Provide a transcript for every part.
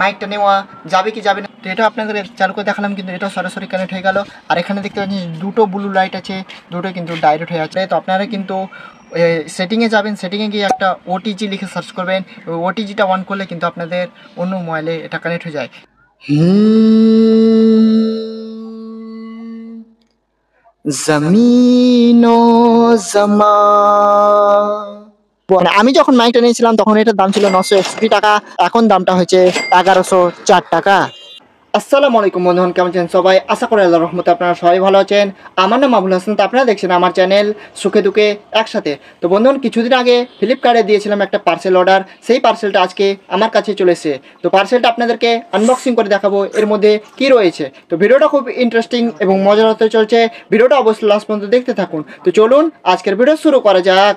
মাইকটা নেওয়া যাবে কি যাবে না, তো এটা আপনাদের চালু করে দেখালাম, কিন্তু এটা সরাসরি কানেক্ট হয়ে গেল। আর এখানে দেখতে পাচ্ছেন দুটো ব্লু লাইট আছে, দুটো কিন্তু ডাইরেক্ট হয়ে আছে। তো আপনারা কিন্তু সেটিংয়ে যাবেন, সেটিংয়ে গিয়ে একটা ওটিজি লিখে সার্চ করবেন, ওই ওটিজিটা অন করলে কিন্তু আপনাদের অন্য মোবাইলে এটা কানেক্ট হয়ে যায়। জমিনো জমা, আমি যখন মাইকটা নিয়েছিলাম তখন এটার দাম ছিল 961 টাকা, এখন দামটা হয়েছে 1104 টাকা। আসসালামু আলাইকুম বন্ধুগণ, কেমন আছেন সবাই? আশা করি আল্লাহর রহমতে আপনারা সবাই ভালো আছেন। আমার নাম আবুল হাসান, তো আপনারা দেখছেন আমার চ্যানেল সুখে দুঃখে একসাথে। তো বন্ধুগণ, কিছুদিন আগে ফ্লিপকার্টে দিয়েছিলাম একটা পার্সেল অর্ডার, সেই পার্সেলটা আজকে আমার কাছে চলে এসেছে। তো পার্সেলটা আপনাদেরকে আনবক্সিং করে দেখাবো এর মধ্যে কি রয়েছে। তো ভিডিওটা খুব ইন্টারেস্টিং এবং মজার হতে চলছে, ভিডিওটা অবশ্যই লাস্ট পর্যন্ত দেখতে থাকুন। তো চলুন আজকের ভিডিও শুরু করা যাক।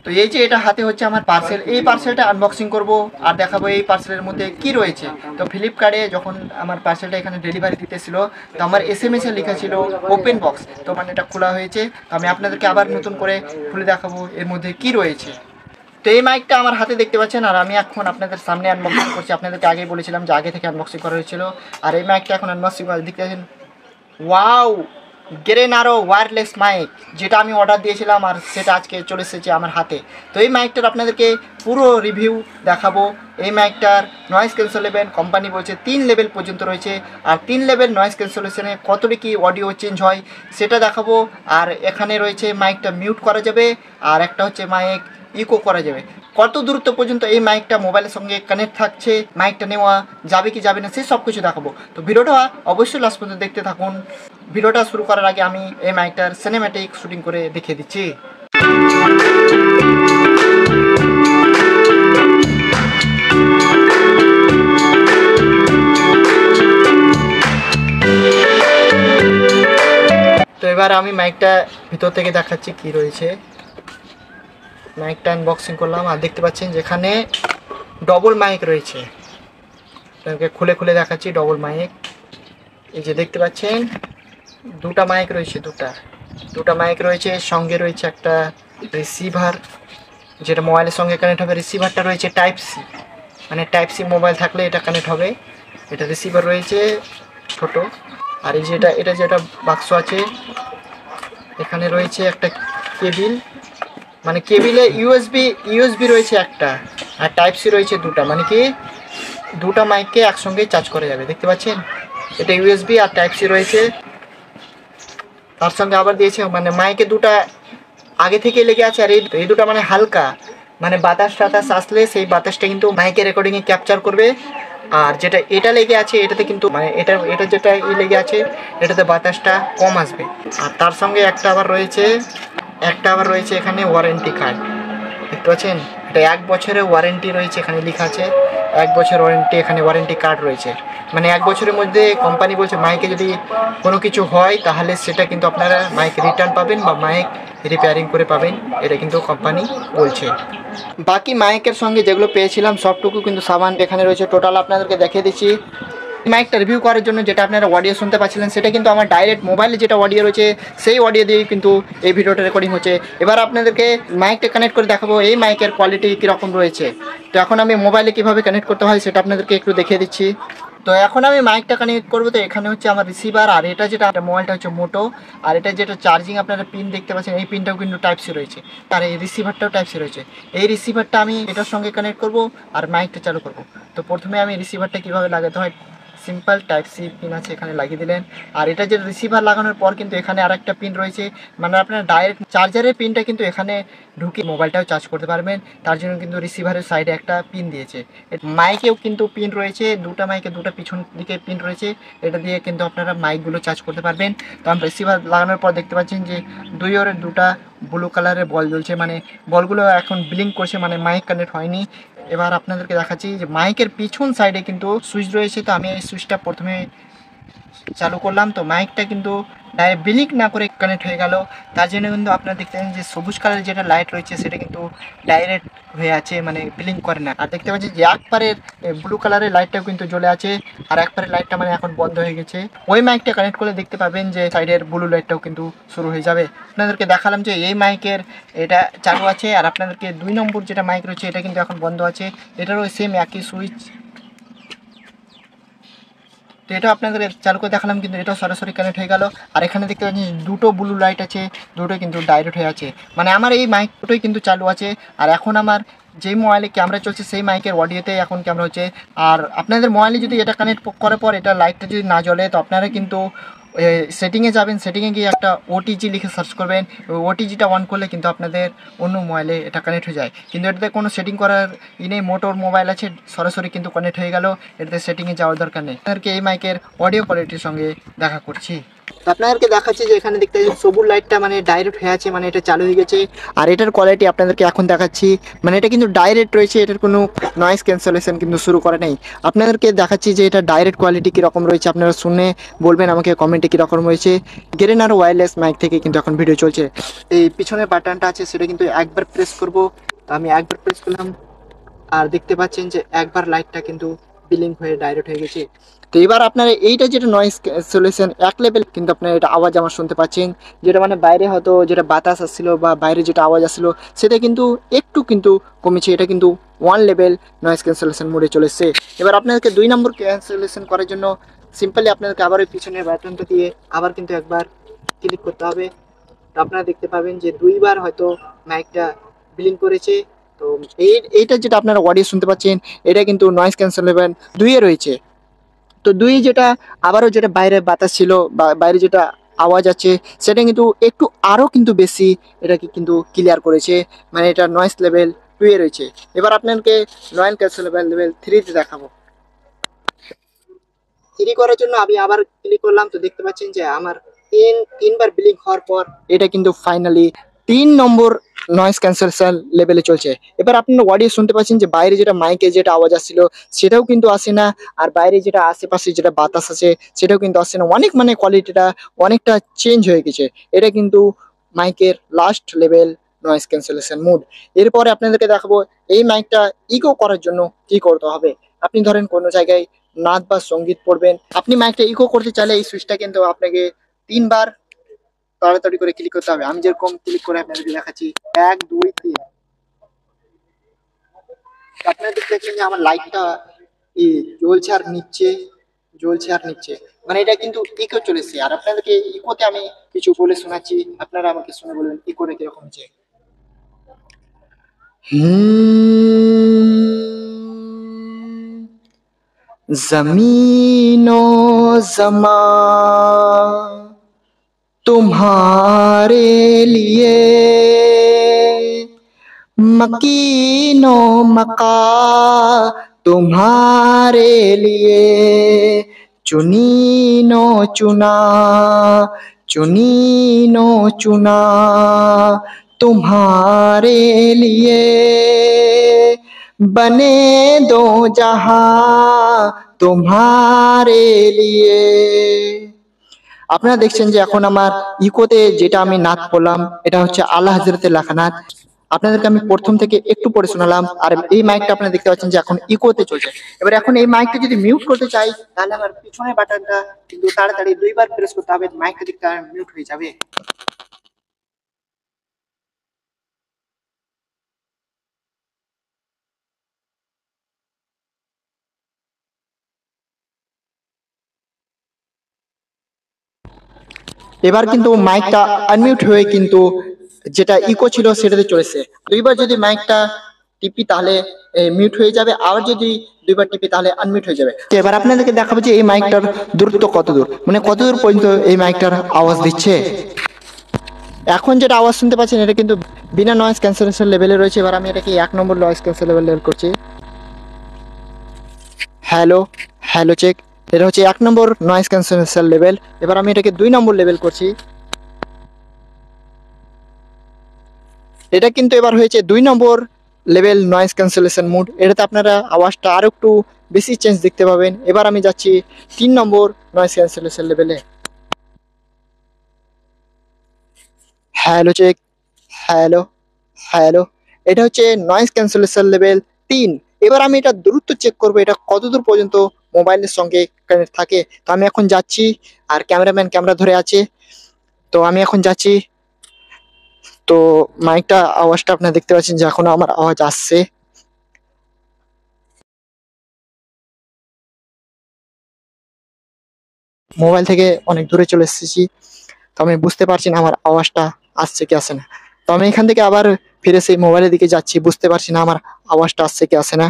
তো এই যে এটা হাতে হচ্ছে আমার পার্সেল, এই পার্সেলটা আনবক্সিং করব আর দেখাবো এই পার্সেলের মধ্যে কি রয়েছে। তো ফ্লিপকার্টে যখন আমার পার্সেলটা এখানে ডেলিভারি দিতেছিল, তো আমার SMS এ লেখা ছিল ওপেন বক্স, তো মানে এটা খোলা হয়েছে। তো আমি আপনাদেরকে আবার নতুন করে খুলে দেখাবো এর মধ্যে কি রয়েছে। তো এই মাইকটা আমার হাতে দেখতে পাচ্ছেন, আর আমি এখন আপনাদের সামনে আনবক্সিং করছি। আপনাদেরকে আগেই বলেছিলাম যে আগে থেকে আনবক্সিং করা হয়েছিল, আর এই মাইকটা এখন আনবক্সিং করে দেখতে পাচ্ছেন। ওয়াও, গ্রেনারো ওয়্যারলেস মাইক, যেটা আমি অর্ডার দিয়েছিলাম আর সেটা আজকে চলে এসেছে আমার হাতে। তো এই মাইকটার আপনাদেরকে পুরো রিভিউ দেখাবো। এই মাইকটার নয়েজ ক্যান্সেলেশন কোম্পানি বলছে 3 লেভেল পর্যন্ত রয়েছে, আর 3 লেভেল নয়েজ ক্যান্সেলেশনে কতটা কি অডিও চেঞ্জ হয় সেটা দেখাবো। আর এখানে রয়েছে মাইকটা মিউট করা যাবে, আর একটা হচ্ছে মাইক ইকো করা যাবে। কত দূরত্ব পর্যন্ত এই মাইকটা মোবাইলের সঙ্গে কানেক্ট থাকছে, মাইকটা নেওয়া যাবে কি যাবে না, সেই সব কিছু দেখাবো। তো ভিডিওটা অবশ্যই লাস্ট পর্যন্ত দেখতে থাকুন। ভিডিওটা শুরু করার আগে আমি এই মাইকটার সিনেম্যাটিক শুটিং করে দেখিয়ে দিচ্ছি। তো এবার আমি মাইকটা ভিতর থেকে দেখাচ্ছি কি রয়েছে। মাইকটা আনবক্সিং করলাম, আর দেখতে পাচ্ছেন যেখানে ডবল মাইক রয়েছে, খুলে খুলে দেখাচ্ছি। ডবল মাইক, এই যে দেখতে পাচ্ছেন দুটা মাইক রয়েছে, দুটা মাইক রয়েছে। সঙ্গে রয়েছে একটা রিসিভার, যেটা মোবাইলের সঙ্গে কানেক্ট হবে। রিসিভারটা রয়েছে টাইপ সি, মানে টাইপ সি মোবাইল থাকলে এটা কানেক্ট হবে। এটা রিসিভার রয়েছে ছোট। আর এই যেটা যেটা বাক্স আছে, এখানে রয়েছে একটা কেবিল, মানে কেবিলে ইউএসবি রয়েছে একটা, আর টাইপ সি রয়েছে দুটা, মানে কি দুটা মাইককে একসঙ্গে চার্জ করা যাবে। দেখতে পাচ্ছেন এটা ইউএসবি আর টাইপ সি রয়েছে। তার সঙ্গে আবার দিয়েছে মানে মাইকে দুটা আগে থেকে লেগে আছে, আর এই দুটা মানে হালকা, মানে বাতাস টাতাস আসলে সেই বাতাসটা কিন্তু মাইকে রেকর্ডিংয়ে ক্যাপচার করবে। আর যেটা এটা লেগে আছে এটাতে কিন্তু মানে এটা যেটা লেগে আছে এটাতে বাতাসটা কম আসবে। আর তার সঙ্গে একটা আবার রয়েছে এখানে ওয়ারেন্টি কার্ড। দেখতে পাচ্ছেন এটা 1 বছরের ওয়ারেন্টি রয়েছে, এখানে লেখা আছে 1 বছর ওয়ারেন্টি। এখানে ওয়ারেন্টি কার্ড রয়েছে, মানে 1 বছরের মধ্যে কোম্পানি বলছে মাইকে যদি কোনো কিছু হয় তাহলে সেটা কিন্তু আপনারা মাইক রিটার্ন পাবেন বা মাইক রিপেয়ারিং করে পাবেন, এটা কিন্তু কোম্পানি বলছে। বাকি মাইকের সঙ্গে যেগুলো পেয়েছিলাম সবটুকু কিন্তু সামান এখানে রয়েছে। টোটাল আপনাদেরকে দেখিয়ে দিচ্ছি। মাইকটা রিভিউ করার জন্য যেটা আপনারা অডিও শুনতে পাচ্ছিলেন সেটা কিন্তু আমার ডাইরেক্ট মোবাইলে যেটা অডিও রয়েছে সেই অডিও দিয়েই কিন্তু এই ভিডিওটা রেকর্ডিং হচ্ছে। এবার আপনাদেরকে মাইকটা কানেক্ট করে দেখাবো এই মাইকের কোয়ালিটি কীরকম রয়েছে। তো এখন আমি মোবাইলে কীভাবে কানেক্ট করতে হয় সেটা আপনাদেরকে একটু দেখিয়ে দিচ্ছি। তো এখন আমি মাইকটা কানেক্ট করবো। তো এখানে হচ্ছে আমার রিসিভার, আর এটা যেটা মোবাইলটা হচ্ছে মোটো, আর এটা যেটা চার্জিং আপনারা পিন দেখতে পাচ্ছেন এই পিনটাও কিন্তু টাইপ সি রয়েছে, আর এই রিসিভারটাও টাইপ সি রয়েছে। এই রিসিভারটা আমি এটার সঙ্গে কানেক্ট করব আর মাইকটা চালু করব। তো প্রথমে আমি রিসিভারটা কীভাবে লাগাতে হয়, সিম্পল টাইপ সি পিন আছে এখানে লাগিয়ে দিলেন। আর এটা যে রিসিভার লাগানোর পর কিন্তু এখানে আরেকটা পিন রয়েছে, মানে আপনার ডাইরেক্ট চার্জারের পিনটা কিন্তু এখানে ঢুকে মোবাইলটাও চার্জ করতে পারবেন। তার জন্য কিন্তু রিসিভারের সাইডে একটা পিন দিয়েছে। মাইকেও কিন্তু পিন রয়েছে, দুটা মাইকে দুটা পিছন দিকে পিন রয়েছে, এটা দিয়ে কিন্তু আপনারা মাইকগুলো চার্জ করতে পারবেন। তো আমি রিসিভার লাগানোর পর দেখতে পাচ্ছেন যে দুই ওরের দুটা ব্লু কালারের বল জ্বলছে, মানে বলগুলো এখন ব্লিঙ্ক করছে, মানে মাইক কানেক্ট হয়নি। এবার আপনাদেরকে দেখাচ্ছি যে মাইকের পিছন সাইডে কিন্তু সুইচ রয়েছে। তো আমি এই সুইচটা প্রথমে চালু করলাম, তো মাইকটা কিন্তু ডাইরেক্ট ব্লিঙ্ক না করে কানেক্ট হয়ে গেল। তার জন্য কিন্তু আপনারা দেখতেছেন যে সবুজ কালারের যেটা লাইট রয়েছে সেটা কিন্তু ডাইরেক্ট হয়ে আছে, মানে ব্লিঙ্ক করে না। আর দেখতে পাচ্ছেন যে একবারের ব্লু কালারের লাইটটাও কিন্তু জ্বলে আছে, আর একবারের লাইটটা মানে এখন বন্ধ হয়ে গেছে। ওই মাইকটা কানেক্ট করলে দেখতে পাবেন যে সাইডের ব্লু লাইটটাও কিন্তু শুরু হয়ে যাবে। আপনাদেরকে দেখালাম যে এই মাইকের এটা চালু আছে, আর আপনাদেরকে 2 নম্বর যেটা মাইক রয়েছে এটা কিন্তু এখন বন্ধ আছে। এটারও সেম একই সুইচ। তো এটা আপনাদের চালু করে দেখালাম, কিন্তু এটাও সরাসরি কানেক্ট হয়ে গেল। আর এখানে দেখতে পাচ্ছি দুটো ব্লু লাইট আছে, দুটো কিন্তু ডাইরেক্ট হয়ে আছে, মানে আমার এই মাইক দুটোই কিন্তু চালু আছে। আর এখন আমার যেই মোবাইলে ক্যামেরা চলছে সেই মাইকের অডিওতে এখন ক্যামেরা হচ্ছে। আর আপনাদের মোবাইলে যদি এটা কানেক্ট করার পর এটা লাইটটা যদি না জ্বলে, তো আপনারা কিন্তু সেটিংয়ে যাবেন, সেটিংয়ে গিয়ে একটা ওটিজি লিখে সার্চ করবেন। ওই ওটিজিটা অন করলে কিন্তু আপনাদের অন্য মোবাইলে এটা কানেক্ট হয়ে যায়। কিন্তু এটাতে কোনো সেটিং করার নেই, মোটর মোবাইল আছে, সরাসরি কিন্তু কানেক্ট হয়ে গেল, এটাতে সেটিংয়ে যাওয়ার দরকার নেই। আপনাদেরকে এই মাইকের অডিও কোয়ালিটির সঙ্গে দেখা করছি। আপনাদেরকে দেখাচ্ছি যে এখানে দেখতে পাচ্ছেন সবুজ লাইটটা মানে ডাইরেক্ট হয়ে আছে, মানে এটা চালু হয়ে গেছে। আর এটার কোয়ালিটি আপনাদেরকে এখন দেখাচ্ছি, মানে এটা কিন্তু ডাইরেক্ট রয়েছে, এটার কোনো নয়েজ ক্যান্সেলেশন কিন্তু শুরু করে নাই। আপনাদেরকে দেখাচ্ছি যে এটা ডাইরেক্ট কোয়ালিটি কীরকম রয়েছে, আপনারা শুনে বলবেন আমাকে কমেন্টে কীরকম রয়েছে। গেরেনার ওয়্যারলেস মাইক থেকে কিন্তু এখন ভিডিও চলছে। এই পিছনের বাটনটা আছে সেটা কিন্তু একবার প্রেস করব, তো আমি একবার প্রেস করলাম, আর দেখতে পাচ্ছেন যে একবার লাইটটা কিন্তু ব্লিঙ্ক হয়ে ডাইরেক্ট হয়ে গেছে। তো এবার আপনারা এইটা যেটা নয়েজ ক্যান্সেলেশন এক লেভেল, কিন্তু আপনারা এটা আওয়াজ আমার শুনতে পাচ্ছেন, যেটা মানে বাইরে হয়তো যেটা বাতাস আসছিল বা বাইরে যেটা আওয়াজ আসছিল সেটা কিন্তু একটু কিন্তু কমেছে, এটা কিন্তু 1 লেভেল নয়েজ ক্যান্সেলেশন মোডে চলে এসছে। এবার আপনাদেরকে 2 নম্বর ক্যান্সেলেশন করার জন্য সিম্পলি আপনাদেরকে আবার ওই পিছনের বাটনটা দিয়ে আবার কিন্তু একবার ক্লিক করতে হবে। তো আপনারা দেখতে পাবেন যে 2বার হয়তো মাইকটা ব্লিঙ্ক করেছে। তো এইটা যেটা আপনারা অডিও শুনতে পাচ্ছেন এটা কিন্তু নয়েজ ক্যান্সেলেশন 2 রয়েছে। তো 2 যেটা আবারও যেটা বাইরে বাতাস ছিল বা বাইরে যেটা আওয়াজ আছে সেটা কিন্তু একটু আরও কিন্তু বেশি এটাকে কিন্তু ক্লিয়ার করেছে, মানে এটা নয়েজ লেভেল 2 রয়েছে। এবার আপনাকে নয়েজ ক্যান্সেলেশন লেভেল 3 দেখাবো। 3 করার জন্য আমি আবার ক্লিক করলাম, তো দেখতে পাচ্ছেন যে আমার তিনবার ব্লিঙ্ক হওয়ার পর এটা কিন্তু ফাইনালি 3 নম্বর নয়েজ ক্যান্সেলেশন লেভেলে চলছে। এবার আপনারা অডিও শুনতে পাচ্ছেন যে বাইরে যেটা মাইকে যেটা আওয়াজ আসছিল সেটাও কিন্তু আসে না, আর বাইরে যেটা আশেপাশে যেটা বাতাস আছে সেটাও কিন্তু আসে না, অনেক মানে কোয়ালিটিটা অনেকটা চেঞ্জ হয়ে গেছে। এটা কিন্তু মাইকের last level noise cancellation mode. এরপরে আপনাদেরকে দেখাবো এই মাইকটা ইকো করার জন্য কি করতে হবে। আপনি ধরেন কোনো জায়গায় নাচ বা সঙ্গীত পড়বেন, আপনি মাইকটা ইকো করতে চাইলে এই সুইচটা কিন্তু আপনাকে 3বার তাড়াতাড়ি করে ক্লিক করতে হবে। আমি যেরকম ক্লিক করে আপনাদেরকে দেখাচ্ছি 1 2 3। আপনারা দেখতে পাচ্ছেন যে আমার লাইটটা জ্বলছে আর নিচ্ছে, জ্বলছে আর নিচ্ছে, মানে এটা কিন্তু ইকো চলেছে। আর আপনাদেরকে ইকোতে আমি কিছু বলে শোনাচ্ছি, আপনারা আমাকে শুনে বলবেন ইকোটা কিরকম হচ্ছে। जमीनो जमा तुम्हारे लिए, मकीनो मका तुम्हारे लिए, चुनीनो चुना चुनीनो चुना तुम्हारे लिए, बने दो जहां तुम्हारे लिए। আপনারা দেখছেন যে এখন আমার ইকোতে যেটা আমি নাচ পড়লাম এটা হচ্ছে আল্লাহ হযরতের লেখা নাচ। আপনাদেরকে আমি প্রথম থেকে একটু পড়ে শোনালাম, আর এই মাইকটা আপনারা দেখতে পাচ্ছেন যে এখন ইকোতে চলছে। এবার এখন এই মাইকটা যদি মিউট করতে চাই তাহলে আমার পিছনের বাটনটা কিন্তু তাড়াতাড়ি 2বার প্রেস করতে হবে, মাইকটা দেখতে মিউট হয়ে যাবে। এবার কিন্তু মাইকটা আনমিউট হয়ে কিন্তু যেটা ইকো ছিল সেটাতে চলেছে। 2বার যদি মাইকটা টিপি তাহলে মিউট হয়ে যাবে, আর যদি 2বার টিপি তাহলে আনমিউট হয়ে যাবে। তো এবার আপনাদেরকে দেখাবো যে এই মাইকটার দূরত্ব কত দূর, মানে কত দূর পর্যন্ত এই মাইকটার আওয়াজ দিচ্ছে। এখন যেটা আওয়াজ শুনতে পাচ্ছেন এটা কিন্তু বিনা নয়েজ ক্যান্সেলেশন লেভেলে রয়েছে। এবার আমি এটাকে 1 নম্বর নয়েজ ক্যান্সেলেশন লেভেল করছি। হ্যালো হ্যালো চেক, এটা হচ্ছে 1 নম্বর নয়েজ ক্যান্সেলেশন লেভেল। এবার আমি এটাকে 2 নম্বর লেভেল করছি। এটা কিন্তু এবার হয়েছে 2 নম্বর লেভেল নয়েজ ক্যান্সেলেশন মোড। এটাতে আপনারা আওয়াজটা আরো একটু বেশি চেঞ্জ দেখতে পাবেন। এবার আমি যাচ্ছি 3 নম্বর নয়েজ ক্যান্সেলেশন লেভেলে। Hello check, hello, hello. এটা হচ্ছে নয়েজ ক্যান্সেলেশন লেভেল 3। এবার আমি এটা দ্রুত চেক করব এটা কতদূর পর্যন্ত মোবাইলের সঙ্গে কানেক্ট থাকে। তো আমি এখন যাচ্ছি, আর ক্যামেরাম্যান ক্যামেরা ধরে আছে। তো আমি এখন যাচ্ছি। তো মাইকটা আওয়াজটা আপনারা দেখতে পাচ্ছেন যে এখনো আমার আওয়াজ আসছে। মোবাইল থেকে অনেক দূরে চলে এসেছি, তো আমি বুঝতে পারছি না আমার আওয়াজটা আসছে কি আসে না। তো আমি এখান থেকে আবার ফিরে সেই মোবাইলের দিকে যাচ্ছি, বুঝতে পারছি না আমার আওয়াজটা আসছে কি আসে না।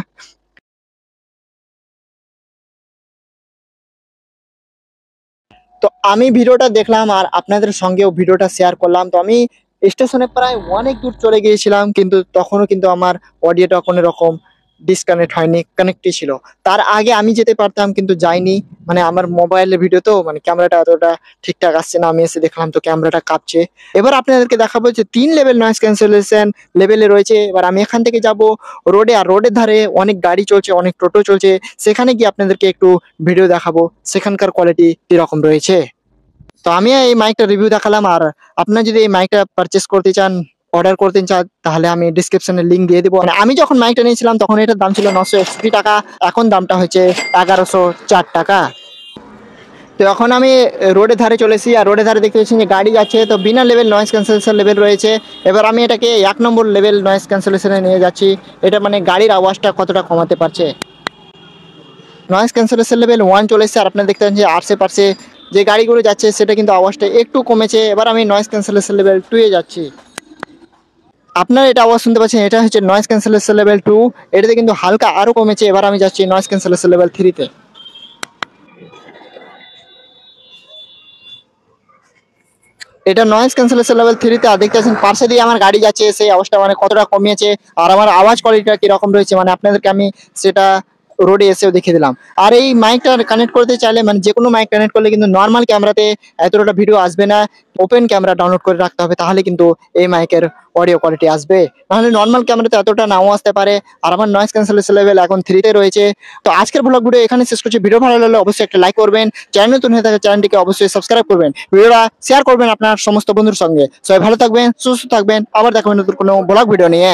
তো আমি ভিডিওটা দেখলাম আর আপনাদের সঙ্গেও ভিডিওটা শেয়ার করলাম। তো আমি স্টেশনে প্রায় অনেক দূর চলে গিয়েছিলাম, কিন্তু তখনও কিন্তু আমার অডিওটা কোনো রকম ডিসকানেক্ট হয়নি, কানেক্টই ছিল। তার আগে আমি যেতে পারতাম কিন্তু যাইনি, মানে আমার মোবাইলের ভিডিও তো মানে ক্যামেরাটা এতটা ঠিকঠাক আসছে না। আমি এসে দেখলাম তো ক্যামেরাটা কাঁপছে। এবার আপনাদেরকে দেখাবো যে 3 লেভেল নয়েজ ক্যান্সেলেশন লেভেলে রয়েছে। এবার আমি এখান থেকে যাব রোডে, আর রোডের ধারে অনেক গাড়ি চলছে, অনেক টোটো চলছে। সেখানে গিয়ে আপনাদেরকে একটু ভিডিও দেখাবো সেখানকার কোয়ালিটি কিরকম রয়েছে। তো আমি এই মাইকটা রিভিউ দেখালাম, আর আপনারা যদি এই মাইকটা পারচেস করতে চান, অর্ডার করতে চান, তাহলে আমি ডিসক্রিপশনে লিংক দিয়ে দিব। মানে আমি যখন মাইকটা নিয়েছিলাম তখন এটার দাম ছিল 961 টাকা, এখন দামটা হচ্ছে 1104 টাকা। তো এখন আমি রোডের ধারে চলেছি, আর রোডের ধারে দেখতে পাচ্ছি যে গাড়ি যাচ্ছে। তো বিনা লেভেল নয়েজ ক্যান্সেলেশন লেভেল রয়েছে। এবার আমি এটাকে 1 নম্বর লেভেল নয়েজ ক্যান্সেলেশনে নিয়ে যাচ্ছি। এটা মানে গাড়ির আওয়াজটা কতটা কমাতে পারছে। নয়েজ ক্যান্সেলেশন লেভেল 1 চলে এসেছে, আর আপনারা দেখতে পাচ্ছেন যে আশেপাশে যে গাড়িগুলো যাচ্ছে সেটা কিন্তু আওয়াজটা একটু কমেছে। এবার আমি নয়েজ ক্যান্সেলেশন লেভেল 2 এ যাচ্ছি। আপনারা এটা আওয়াজ শুনতে পাচ্ছেন, এটা হচ্ছে নয়েজ ক্যান্সেলেশন লেভেল 2। এটাতে কিন্তু হালকা আরও কমেছে। এবার আমি যাচ্ছি নয়েজ ক্যান্সেলেশন লেভেল 3 তে। এটা নয়েজ ক্যান্সেলেশন লেভেল 3 তে, আর দেখতে পাচ্ছেন পাশে দিয়ে আমার গাড়ি যাচ্ছে, সেই আওয়াজটা মানে কতটা কমিয়েছে। আর আমার আওয়াজ কোয়ালিটিটা কিরকম রয়েছে মানে আপনাদেরকে আমি সেটা রোডে এসেও দেখিয়ে দিলাম। আর এই মাইকটা কানেক্ট করতে চাইলে মানে যে কোনো মাইক কানেক্ট করলে কিন্তু নর্মাল ক্যামেরাতে এতটা ভিডিও আসবে না। ওপেন ক্যামেরা ডাউনলোড করে রাখতে হবে, তাহলে কিন্তু এই মাইকের অডিও কোয়ালিটি আসবে। নাহলে নর্মাল ক্যামেরাতে এতটা নাও আসতে পারে। আর আমার নয়েজ ক্যান্সেলেশন লেভেল এখন 3 তে রয়েছে। তো আজকের ব্লগ ভিডিও এখানে শেষ করছি। ভিডিও ভালো লাগলে অবশ্যই একটা লাইক করবেন, চ্যানেল নতুন হয়ে থাকে চ্যানেলটিকে অবশ্যই সাবস্ক্রাইব করবেন, ভিডিওটা শেয়ার করবেন আপনার সমস্ত বন্ধুর সঙ্গে। সবাই ভালো থাকবেন, সুস্থ থাকবেন, আবার দেখা হবে নতুন কোনো ব্লগ ভিডিও নিয়ে।